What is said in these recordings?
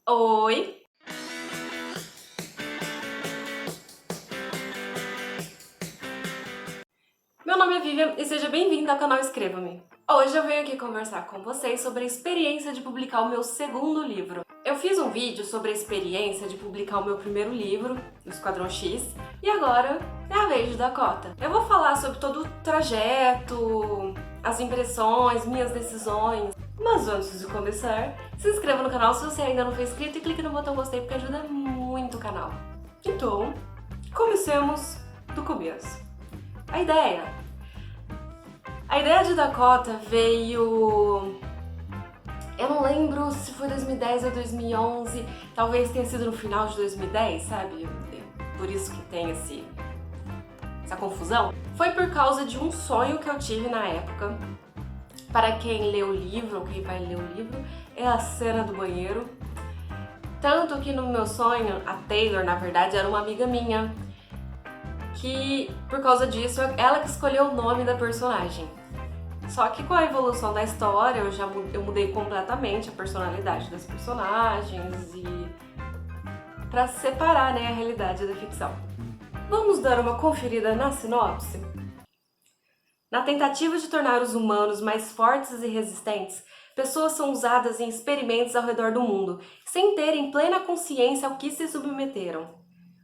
Oi! Meu nome é Vivian e seja bem-vinda ao canal Escreva-me. Hoje eu venho aqui conversar com vocês sobre a experiência de publicar o meu segundo livro. Eu fiz um vídeo sobre a experiência de publicar o meu primeiro livro, O Esquadrão X, e agora é a vez de Dakota. Eu vou falar sobre todo o trajeto, as impressões, minhas decisões. Mas antes de começar, se inscreva no canal se você ainda não foi inscrito e clique no botão gostei porque ajuda muito o canal. Então, comecemos do começo. A ideia de Dakota veio... Eu não lembro se foi 2010 ou 2011, talvez tenha sido no final de 2010, sabe? Por isso que tem essa confusão. Foi por causa de um sonho que eu tive na época. Para quem lê o livro, ou quem vai ler o livro, é a cena do banheiro. Tanto que no meu sonho, a Taylor, na verdade, era uma amiga minha. Que, por causa disso, ela que escolheu o nome da personagem. Só que com a evolução da história, eu mudei completamente a personalidade das personagens e... para separar, né, a realidade da ficção. Vamos dar uma conferida na sinopse? Na tentativa de tornar os humanos mais fortes e resistentes, pessoas são usadas em experimentos ao redor do mundo, sem terem plena consciência ao que se submeteram.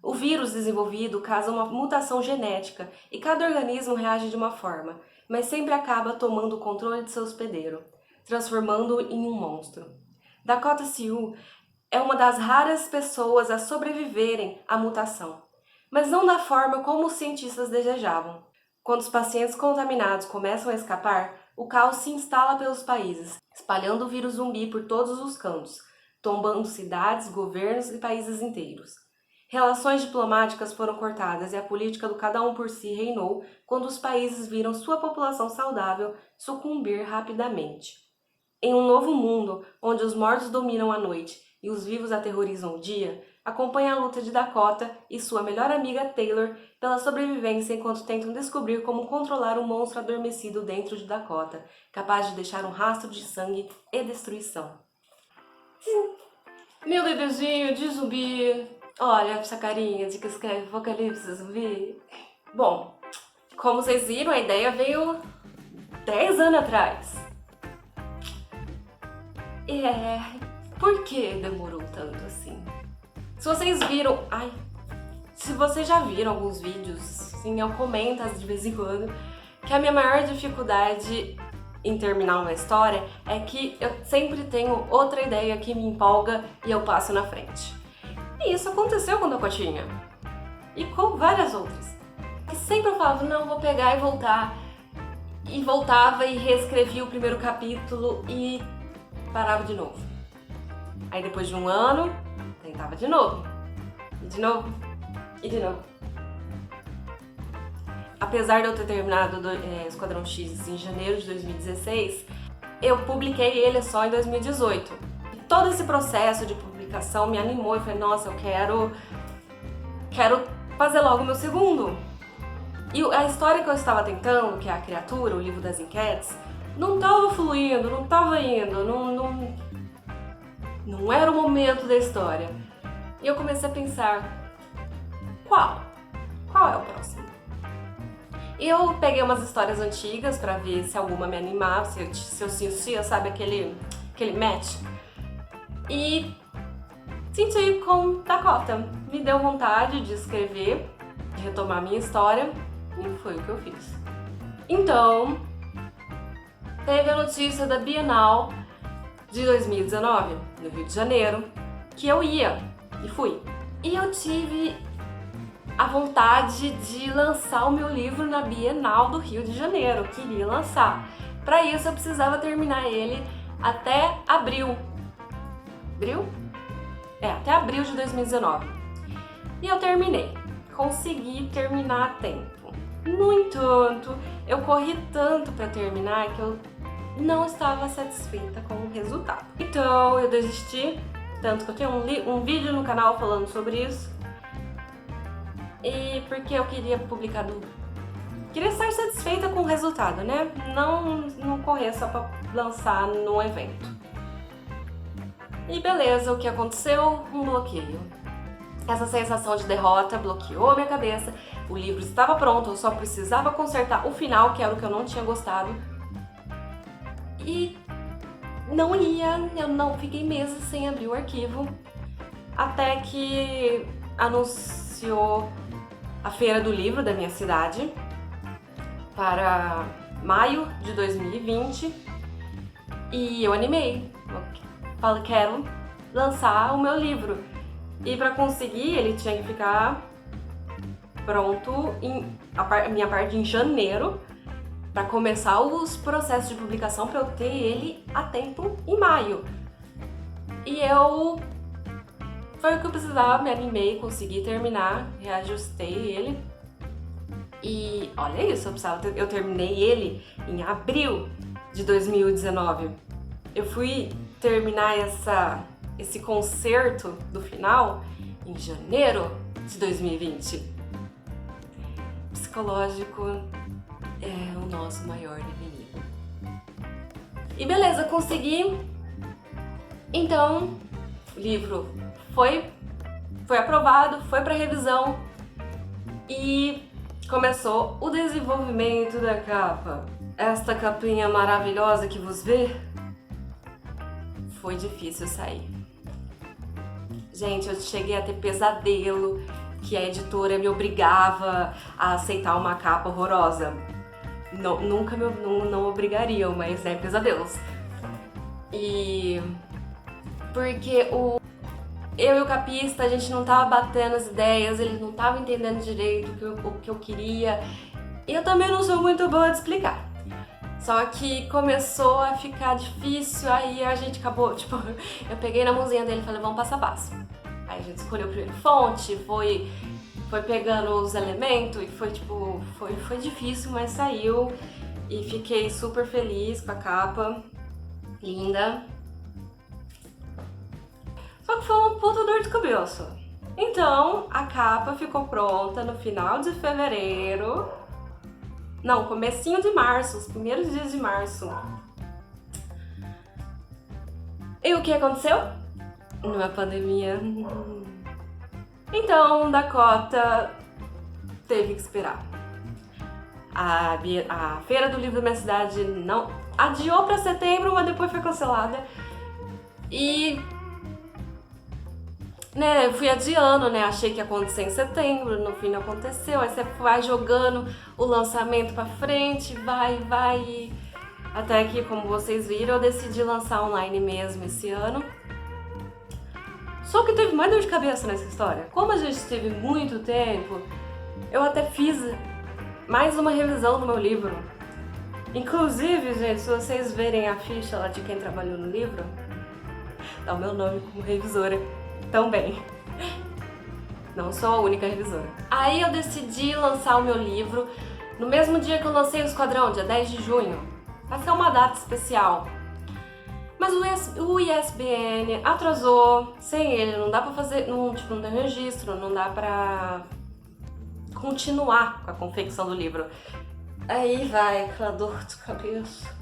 O vírus desenvolvido causa uma mutação genética e cada organismo reage de uma forma, mas sempre acaba tomando o controle de seu hospedeiro, transformando-o em um monstro. Dakota Sioux é uma das raras pessoas a sobreviverem à mutação, mas não da forma como os cientistas desejavam. Quando os pacientes contaminados começam a escapar, o caos se instala pelos países, espalhando o vírus zumbi por todos os cantos, tombando cidades, governos e países inteiros. Relações diplomáticas foram cortadas e a política do cada um por si reinou quando os países viram sua população saudável sucumbir rapidamente. Em um novo mundo, onde os mortos dominam a noite e os vivos aterrorizam o dia, acompanhe a luta de Dakota e sua melhor amiga Taylor pela sobrevivência enquanto tentam descobrir como controlar um monstro adormecido dentro de Dakota, capaz de deixar um rastro de sangue e destruição. Meu bebezinho de zumbi... Olha essa carinha de que escreve Apocalipse Zumbi. Bom, como vocês viram, a ideia veio 10 anos atrás. Por que demorou tanto assim? Se vocês viram... se vocês já viram alguns vídeos, sim, eu comento de vez em quando, que a minha maior dificuldade em terminar uma história é que eu sempre tenho outra ideia que me empolga e eu passo na frente. E isso aconteceu com Dakotinha. E com várias outras. Que sempre eu falava, não, vou pegar e voltar. E voltava e reescrevia o primeiro capítulo e parava de novo. Aí depois de um ano, tentava de novo. E de novo. E de novo. Apesar de eu ter terminado Esquadrão X em janeiro de 2016, eu publiquei ele só em 2018. E todo esse processo de publicação me animou e falei, nossa, eu quero fazer logo o meu segundo. E a história que eu estava tentando, que é a criatura, o livro das enquetes, não estava fluindo, não estava indo, não era o momento da história. E eu comecei a pensar, qual é o próximo? E eu peguei umas histórias antigas para ver se alguma me animava, se eu sentia, sabe, aquele match. E senti com Dakota. Me deu vontade de escrever, de retomar minha história, e foi o que eu fiz. Então, teve a notícia da Bienal de 2019, no Rio de Janeiro, que eu ia, e fui. E eu tive a vontade de lançar o meu livro na Bienal do Rio de Janeiro, eu queria lançar. Para isso eu precisava terminar ele até abril. Até abril de 2019. E eu terminei. Consegui terminar a tempo. No entanto, eu corri tanto para terminar que eu não estava satisfeita com o resultado. Então eu desisti, tanto que eu tenho um vídeo no canal falando sobre isso. E porque eu queria publicar Queria estar satisfeita com o resultado, né? Não correr só para lançar no evento. E beleza, o que aconteceu? Um bloqueio. Essa sensação de derrota bloqueou a minha cabeça. O livro estava pronto, eu só precisava consertar o final, que era o que eu não tinha gostado. E não ia, eu não fiquei meses sem abrir o arquivo. Até que anunciou a feira do livro da minha cidade para maio de 2020. E eu animei. Falei, quero lançar o meu livro. E para conseguir, ele tinha que ficar pronto, a minha parte em janeiro, para começar os processos de publicação, para eu ter ele a tempo em maio. E foi o que eu precisava, me animei, consegui terminar, reajustei ele. E olha isso, eu terminei ele em abril de 2019. Eu fui terminar esse concerto do final em janeiro de 2020. Psicológico é o nosso maior inimigo. E beleza, consegui. Então, o livro foi aprovado, foi para revisão e começou o desenvolvimento da capa. Esta capinha maravilhosa que vos vê, foi difícil sair. Gente, eu cheguei a ter pesadelo que a editora me obrigava a aceitar uma capa horrorosa. Nunca não obrigariam, mas é pesadelos. E porque eu e o capista, a gente não tava batendo as ideias, ele não tava entendendo direito o que eu queria. E eu também não sou muito boa de explicar. Só que começou a ficar difícil, aí a gente acabou, eu peguei na mãozinha dele e falei, vamos passo a passo. Aí a gente escolheu primeiro fonte, foi pegando os elementos e foi difícil, mas saiu. E fiquei super feliz com a capa, linda. Só que foi uma puta dor de cabeça. Então, a capa ficou pronta no final de fevereiro. Não, comecinho de março, os primeiros dias de março. E o que aconteceu? Numa pandemia. Então, Dakota teve que esperar. A feira do livro da minha cidade não adiou para setembro, mas depois foi cancelada. E eu fui adiando, achei que ia acontecer em setembro, no fim não aconteceu. Aí você vai jogando o lançamento pra frente, vai. Até que, como vocês viram, eu decidi lançar online mesmo esse ano. Só que teve mais dor de cabeça nessa história. Como a gente teve muito tempo, eu até fiz mais uma revisão do meu livro. Inclusive, gente, se vocês verem a ficha lá de quem trabalhou no livro, tá o meu nome como revisora também. Não sou a única revisora. Aí eu decidi lançar o meu livro no mesmo dia que eu lancei o Esquadrão, dia 10 de junho. Vai ser uma data especial. Mas o ISBN atrasou. Sem ele não dá pra fazer, não tem registro, não dá pra continuar com a confecção do livro. Aí vai aquela dor de cabeça.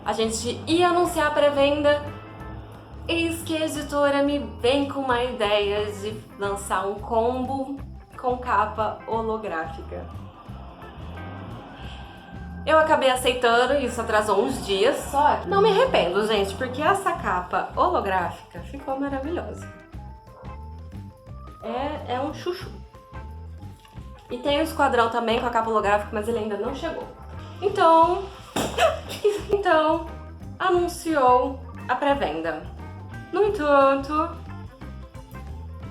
A gente ia anunciar a pré-venda. Eis que a editora me vem com uma ideia de lançar um combo com capa holográfica. Eu acabei aceitando, isso atrasou uns dias, só não me arrependo, gente, porque essa capa holográfica ficou maravilhosa. É um chuchu. E tem o Esquadrão também com a capa holográfica, mas ele ainda não chegou. Então anunciou a pré-venda. No entanto,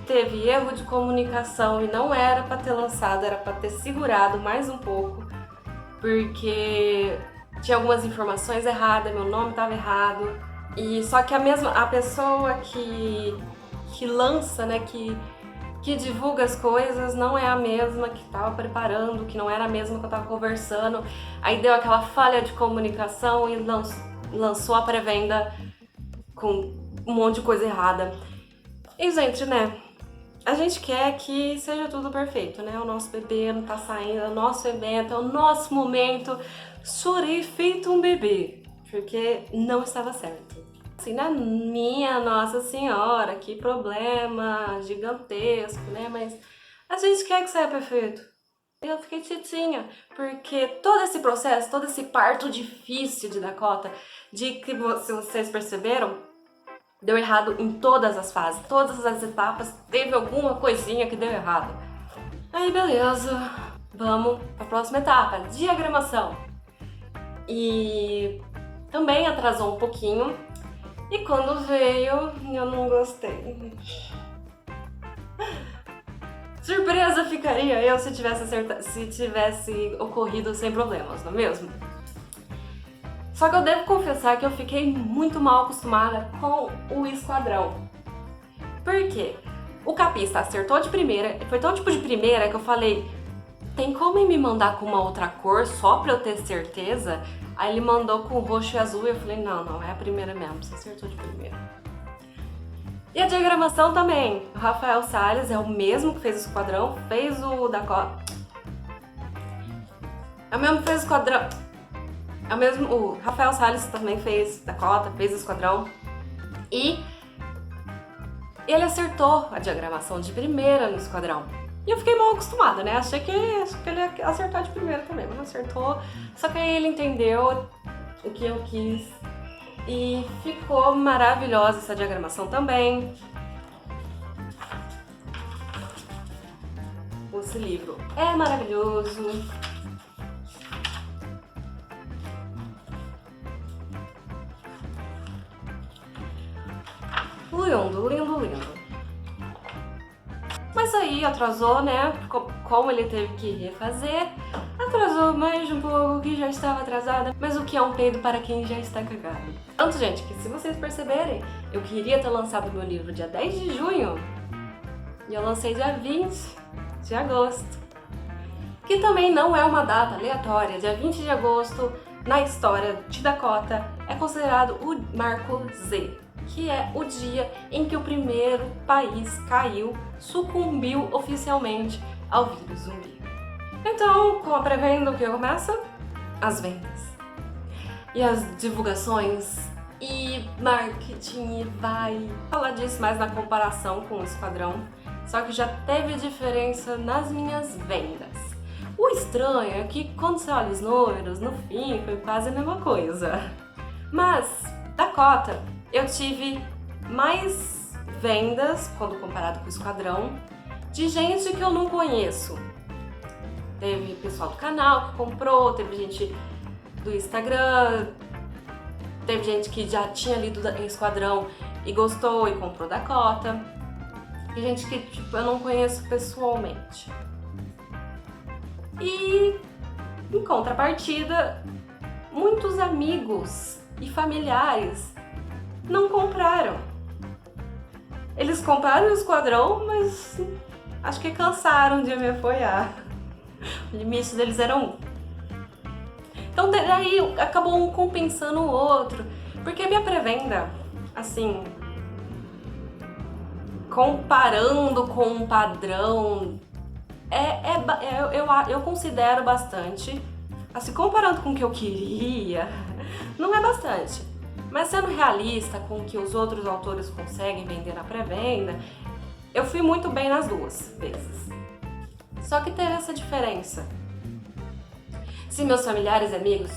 teve erro de comunicação e não era para ter lançado, era para ter segurado mais um pouco, porque tinha algumas informações erradas, meu nome estava errado. E só que a pessoa que lança, que divulga as coisas não é a mesma que estava preparando, que não era a mesma que eu estava conversando. Aí deu aquela falha de comunicação e lançou a pré-venda com um monte de coisa errada. E, gente, a gente quer que seja tudo perfeito, O nosso bebê não tá saindo, é o nosso evento, é o nosso momento. Chorei feito um bebê, porque não estava certo. Assim, né? Minha Nossa Senhora, que problema gigantesco, né? Mas a gente quer que saia perfeito. Eu fiquei tietinha, porque todo esse processo, todo esse parto difícil de Dakota, de que, se vocês perceberam, deu errado em todas as fases, todas as etapas, teve alguma coisinha que deu errado. Aí beleza, vamos para a próxima etapa, diagramação. E também atrasou um pouquinho, e quando veio, eu não gostei. Surpresa ficaria eu se tivesse ocorrido sem problemas, não é mesmo? Só que eu devo confessar que eu fiquei muito mal acostumada com o esquadrão. Por quê? O capista acertou de primeira, foi tão tipo de primeira que eu falei, tem como me mandar com uma outra cor só pra eu ter certeza? Aí ele mandou com roxo e azul e eu falei, não, é a primeira mesmo, você acertou de primeira. E a diagramação também. O Rafael Salles é o mesmo que fez o esquadrão, fez o Dakota. É o mesmo que fez o esquadrão. É o mesmo. O Rafael Salles também fez Dakota, fez o esquadrão. E ele acertou a diagramação de primeira no esquadrão. E eu fiquei mal acostumada, né? Achei que ele ia acertar de primeira também, mas não acertou. Só que aí ele entendeu o que eu quis. E ficou maravilhosa essa diagramação também. Esse livro é maravilhoso. Lindo. Mas aí atrasou, né? Como ele teve que refazer, atrasou mais um pouco, que já estava atrasada. Mas o que é um peido para quem já está cagado? Tanto, gente, que se vocês perceberem, eu queria ter lançado meu livro dia 10 de junho e eu lancei dia 20 de agosto. Que também não é uma data aleatória. Dia 20 de agosto, na história de Dakota, é considerado o Marco Z, que é o dia em que o primeiro país sucumbiu oficialmente ao vírus zumbi. Então, com a pré-venda, o que começa? As vendas. E as divulgações e marketing, e vai falar disso mais na comparação com o esquadrão, só que já teve diferença nas minhas vendas. O estranho é que quando você olha os números, no fim foi quase a mesma coisa. Mas, Dakota, eu tive mais vendas, quando comparado com o esquadrão, de gente que eu não conheço. Teve pessoal do canal que comprou, teve gente do Instagram, teve gente que já tinha lido em Esquadrão e gostou e comprou Dakota. E gente que, tipo, eu não conheço pessoalmente. E, em contrapartida, muitos amigos e familiares não compraram. Eles compraram o Esquadrão, mas acho que cansaram de me apoiar. O limite deles era 1. Então daí acabou um compensando o outro. Porque a minha pré-venda, assim, comparando com um padrão, eu considero bastante. Assim, comparando com o que eu queria, não é bastante. Mas sendo realista com o que os outros autores conseguem vender na pré-venda, eu fui muito bem nas duas vezes. Só que teve essa diferença. Se meus familiares e amigos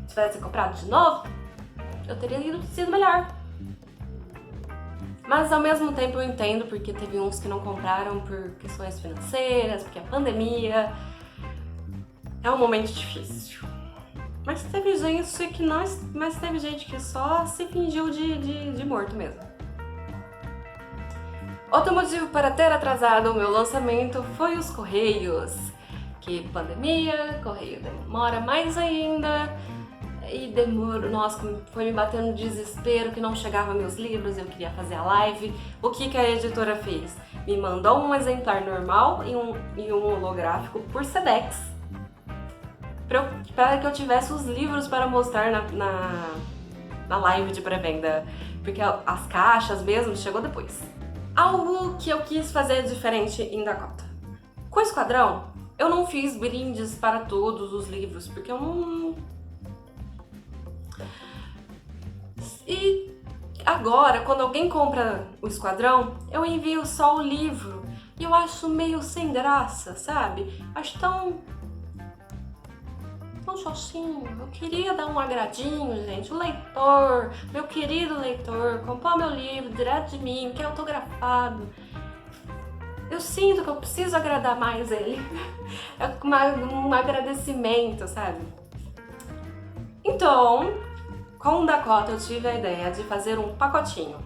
tivessem comprado de novo, eu teria sido melhor. Mas ao mesmo tempo eu entendo, porque teve uns que não compraram por questões financeiras, porque a pandemia é um momento difícil. Mas teve gente que só se fingiu de morto mesmo. Outro motivo para ter atrasado o meu lançamento foi os correios. Que pandemia, correio demora mais ainda. E nossa, foi me batendo no desespero que não chegava meus livros, eu queria fazer a live. O que a editora fez? Me mandou um exemplar normal e um holográfico por Sedex. Para que eu tivesse os livros para mostrar na live de pré-venda. Porque as caixas mesmo chegou depois. Algo que eu quis fazer diferente em Dakota. Com o Esquadrão, eu não fiz brindes para todos os livros, porque eu não... E agora, quando alguém compra o Esquadrão, eu envio só o livro. E eu acho meio sem graça, sabe? Acho tão xoxinho. Eu queria dar um agradinho, gente. O leitor, meu querido leitor, comprou meu livro direto de mim, que é autografado. Eu sinto que eu preciso agradar mais ele. É um agradecimento, sabe? Então, com o Dakota eu tive a ideia de fazer um pacotinho.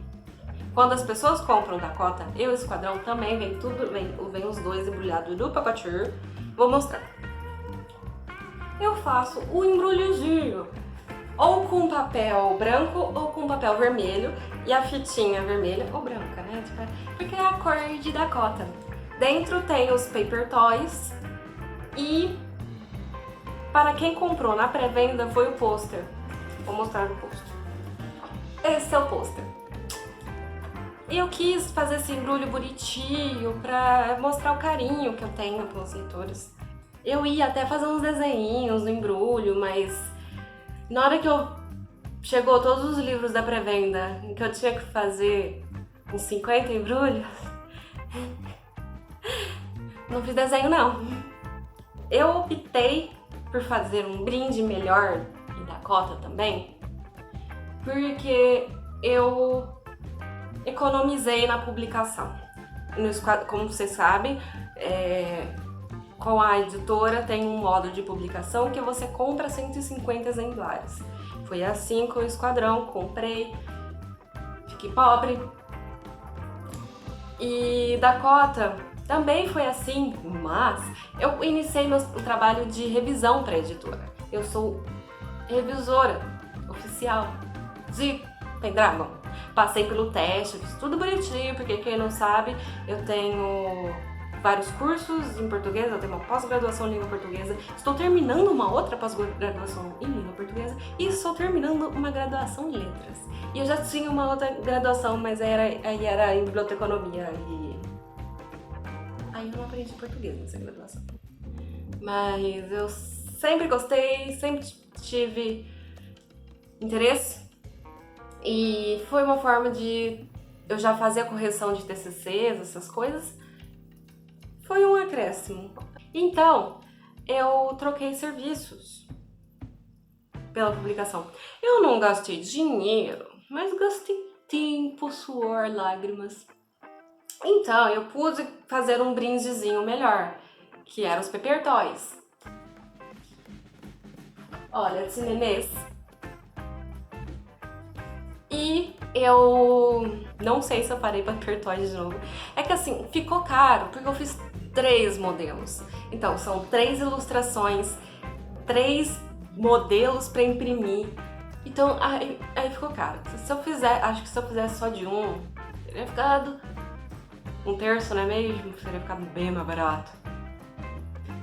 Quando as pessoas compram o Dakota, eu e o Esquadrão também vem os dois embrulhados no pacotinho. Vou mostrar. Eu faço o embrulhozinho, ou com papel branco ou com papel vermelho, e a fitinha vermelha ou branca, né? Porque é a cor de Dakota. Dentro tem os paper toys e para quem comprou na pré-venda foi o pôster. Vou mostrar o pôster. Esse é o pôster. E eu quis fazer esse embrulho bonitinho pra mostrar o carinho que eu tenho pelos leitores. Eu ia até fazer uns desenhinhos no embrulho, mas na hora que chegou todos os livros da pré-venda, que eu tinha que fazer uns 50 embrulhos, não fiz desenho não. Eu optei por fazer um brinde melhor em Dakota também, porque eu economizei na publicação. Como vocês sabem, com a editora tem um modo de publicação que você compra 150 exemplares. Foi assim com o Esquadrão, comprei, fiquei pobre. E Dakota também foi assim, mas eu iniciei meu trabalho de revisão para a editora. Eu sou revisora oficial de Pendragon. Passei pelo teste, fiz tudo bonitinho, porque quem não sabe, eu tenho vários cursos em português, eu tenho uma pós-graduação em língua portuguesa, estou terminando uma outra pós-graduação em língua portuguesa e estou terminando uma graduação em letras. E eu já tinha uma outra graduação, mas aí era em biblioteconomia e aí eu não aprendi português nessa graduação. Mas eu sempre gostei, sempre tive interesse e foi uma forma de eu já fazer a correção de TCCs, essas coisas. Foi um acréscimo. Então, eu troquei serviços pela publicação. Eu não gastei dinheiro, mas gastei tempo, suor, lágrimas. Então, eu pude fazer um brindezinho melhor, que eram os paper toys. Olha, esse nenês. E eu não sei se eu parei paper toys de novo. É que assim, ficou caro, porque eu fiz 3 modelos. Então, são 3 ilustrações, 3 modelos para imprimir. Então, aí ficou caro. Acho que se eu fizesse só de um, teria ficado um terço, não é mesmo? Teria ficado bem mais barato.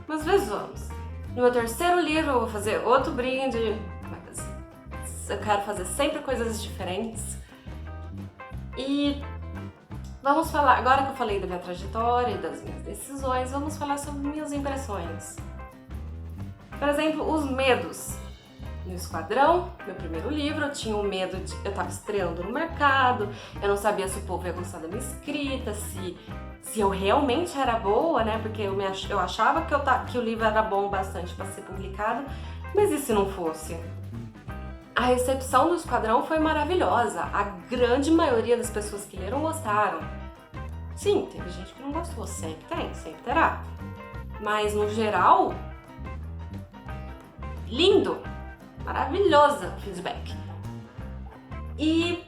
Mas vejamos. No meu terceiro livro, eu vou fazer outro brinde. Eu quero fazer sempre coisas diferentes. E vamos falar, agora que eu falei da minha trajetória e das minhas decisões, vamos falar sobre minhas impressões. Por exemplo, os medos. No Esquadrão, meu primeiro livro, eu tinha um medo de... Eu tava estreando no mercado, eu não sabia se o povo ia gostar da minha escrita, se eu realmente era boa, né? Porque eu achava que o livro era bom bastante para ser publicado, mas e se não fosse? A recepção do Esquadrão foi maravilhosa. A grande maioria das pessoas que leram gostaram. Sim, teve gente que não gostou, sempre tem, sempre terá. Mas no geral, lindo, maravilhosa o feedback. E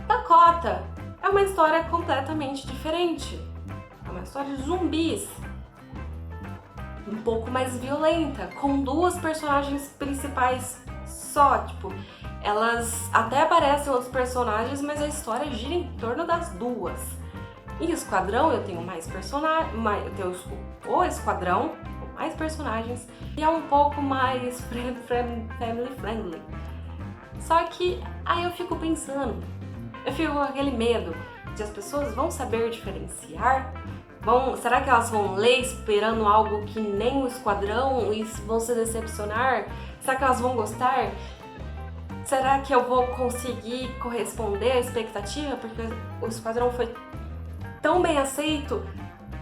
Dakota é uma história completamente diferente. É uma história de zumbis, um pouco mais violenta, com 2 personagens principais só, tipo, elas até aparecem outros personagens, mas a história gira em torno das 2. Em Esquadrão eu tenho mais personagens, eu tenho o Esquadrão com mais personagens e é um pouco mais family friendly. Só que aí eu fico pensando, eu fico com aquele medo de as pessoas vão saber diferenciar? Será que elas vão ler esperando algo que nem o Esquadrão e vão se decepcionar? Será que elas vão gostar? será que eu vou conseguir corresponder à expectativa? Porque o Esquadrão foi tão bem aceito.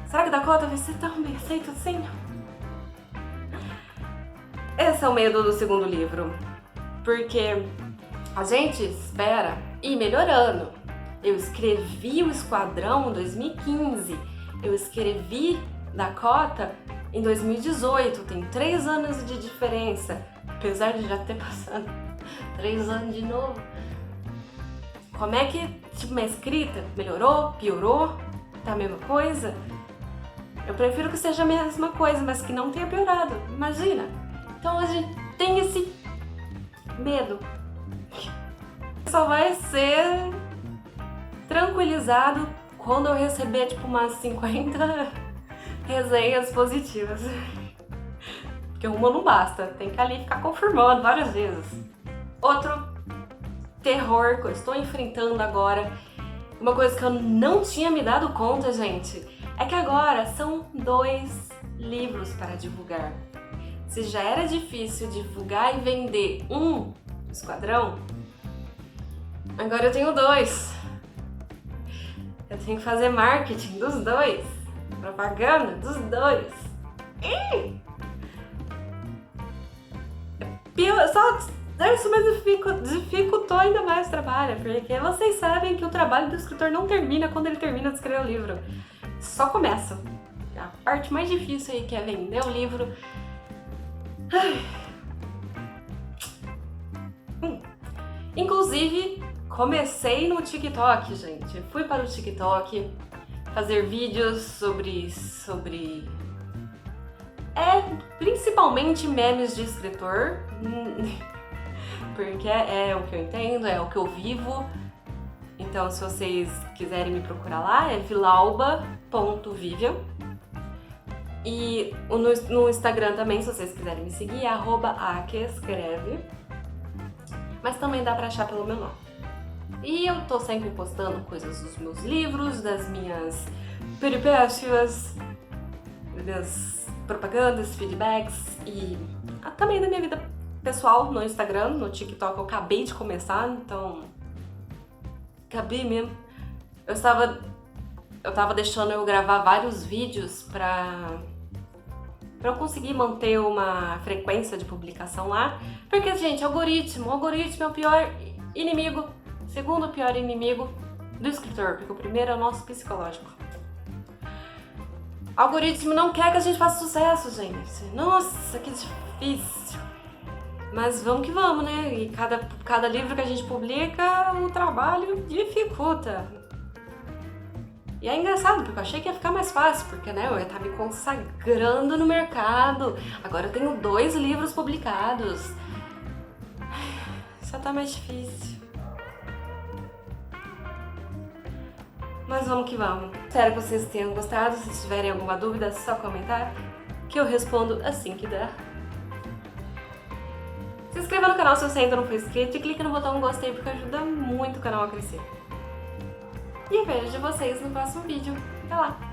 Será que Dakota vai ser tão bem aceito assim? Esse é o medo do segundo livro. Porque a gente espera ir melhorando. Eu escrevi o Esquadrão em 2015. Eu escrevi Dakota em 2018. Tem 3 anos de diferença. Apesar de já ter passado 3 anos de novo. Como é que, tipo, minha escrita melhorou? Piorou? Tá a mesma coisa? Eu prefiro que seja a mesma coisa, mas que não tenha piorado. Imagina. Então a gente tem esse medo. Só vai ser tranquilizado quando eu receber tipo umas 50 resenhas positivas. Porque uma não basta, tem que ali ficar confirmando várias vezes. Outro terror que eu estou enfrentando agora, uma coisa que eu não tinha me dado conta, gente, é que agora são 2 livros para divulgar. Se já era difícil divulgar e vender um Esquadrão, agora eu tenho 2. Eu tenho que fazer marketing dos 2, propaganda dos 2. Isso me dificultou ainda mais o trabalho, porque vocês sabem que o trabalho do escritor não termina quando ele termina de escrever o livro. Só começa. A parte mais difícil aí, que é vender o livro. Inclusive, comecei no TikTok, gente. Fui para o TikTok fazer vídeos sobre principalmente memes de escritor, porque é o que eu entendo, é o que eu vivo. Então, se vocês quiserem me procurar lá, é vilauba.vivian. E no Instagram também, se vocês quiserem me seguir, é @aquescreve. Mas também dá pra achar pelo meu nome. E eu tô sempre postando coisas dos meus livros, das minhas peripécias, das propagandas, feedbacks e também da minha vida pessoal no Instagram. No TikTok eu acabei de começar, então acabei mesmo. Eu tava deixando eu gravar vários vídeos pra eu conseguir manter uma frequência de publicação lá. Porque, gente, algoritmo é o pior inimigo, segundo pior inimigo do escritor, porque o primeiro é o nosso psicológico. O algoritmo não quer que a gente faça sucesso, gente. Nossa, que difícil. Mas vamos que vamos, né? E cada livro que a gente publica, o trabalho dificulta. E é engraçado, porque eu achei que ia ficar mais fácil, porque, né, eu ia estar me consagrando no mercado. Agora eu tenho 2 livros publicados. Só tá mais difícil. Mas vamos que vamos. Espero que vocês tenham gostado. Se tiverem alguma dúvida, é só comentar, que eu respondo assim que der. Se inscreva no canal se você ainda não for inscrito e clique no botão gostei, porque ajuda muito o canal a crescer. E vejo vocês no próximo vídeo. Até lá!